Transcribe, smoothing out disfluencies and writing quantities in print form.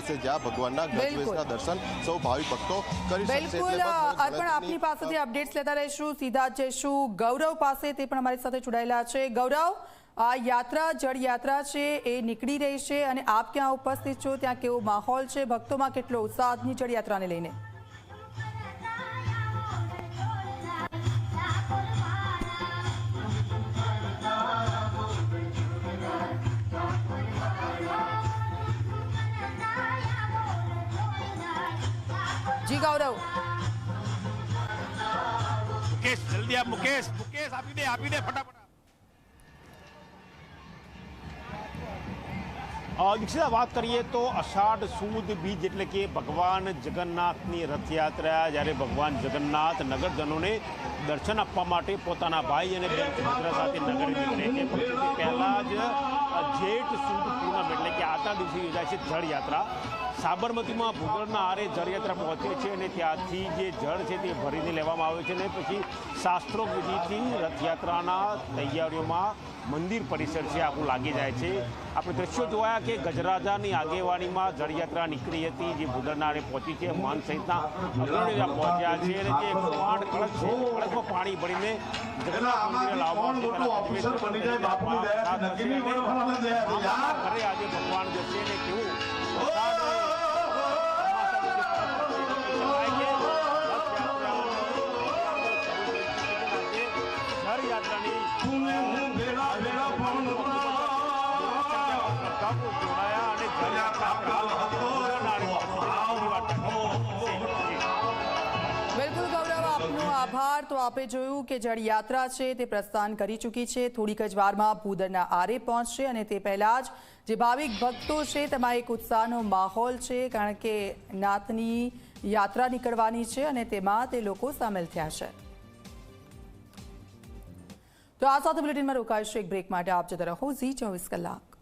મળશે, જ્યાં ભગવાનના ગજવેશના દર્શન સૌ ભાવિક ભક્તો કરી શકશે। બિલકુલ અર્પણ, આપની પાસેથી અપડેટ્સ લેતા રહીશું, સીધા જઈશું ગૌરવ પાસે, તે પણ અમારી સાથે જોડાયેલા છે। ગૌરવ, આ યાત્રા જળ યાત્રા છે એ નીકળી રહી છે અને આપ ક્યાં ઉપસ્થિત છો, ત્યાં કેવો માહોલ છે, ભક્તોમાં કેટલો ઉત્સાહ આજની જળ યાત્રાને લઈને? જી ગૌરવ। मुकेश जल्दी आप मुकेश आपी दे फटाफट। દીક્ષિતા, વાત કરીએ તો અષાઢ સુદ બીજ એટલે કે ભગવાન જગન્નાથની રથયાત્રા, જ્યારે ભગવાન જગન્નાથ નગરજનોને દર્શન આપવા માટે પોતાના ભાઈ અને બેન સુભદ્રા સાથે નગર નીકળે છે, પહેલાં જ જેઠ સુદ પૂનમ એટલે કે આતા દિવસે યોજાય છે જળયાત્રા। સાબરમતીમાં ભૂગર્ભના આરે જળયાત્રા પહોંચે છે અને ત્યાંથી જે જળ છે તે ભરીને લેવામાં આવે છે અને પછી શાસ્ત્રોક્ત વિધિથી રથયાત્રાના તૈયારીઓમાં મંદિર પરિસર છે આખું લાગી જાય છે। આપણે દ્રશ્યો જોયા કે ગજરાજાની આગેવાનીમાં જળયાત્રા નીકળી હતી, જે ભૂગર્ભના આરે પહોંચી છે, મહંત સહિતના અગ્રણીઓ પહોંચ્યા છે અને જે કળશ છે, કળશમાં પાણી ભરીને જગન્નાથ મંદિરે લાવવામાં ઘરે આજે ભગવાન જશે ને કેવું બિલકુલ ગૌરવ, આપનો આભાર। તો આપે જોયું કે જળયાત્રા છે તે પ્રસ્થાન કરી ચૂકી છે, થોડીક જ વારમાં ભૂદરના આરે પહોંચશે અને તે પહેલા જ જે ભાવિક ભક્તો છે તેમાં એક ઉત્સાહનો માહોલ છે, કારણ કે નાથની યાત્રા નીકળવાની છે અને તેમાં તે લોકો સામેલ થયા છે। તો આ સાથે બુલેટિનમાં રોકાઈશું એક બ્રેક માટે। આપ જતા રહો ઝી 24 કલાક।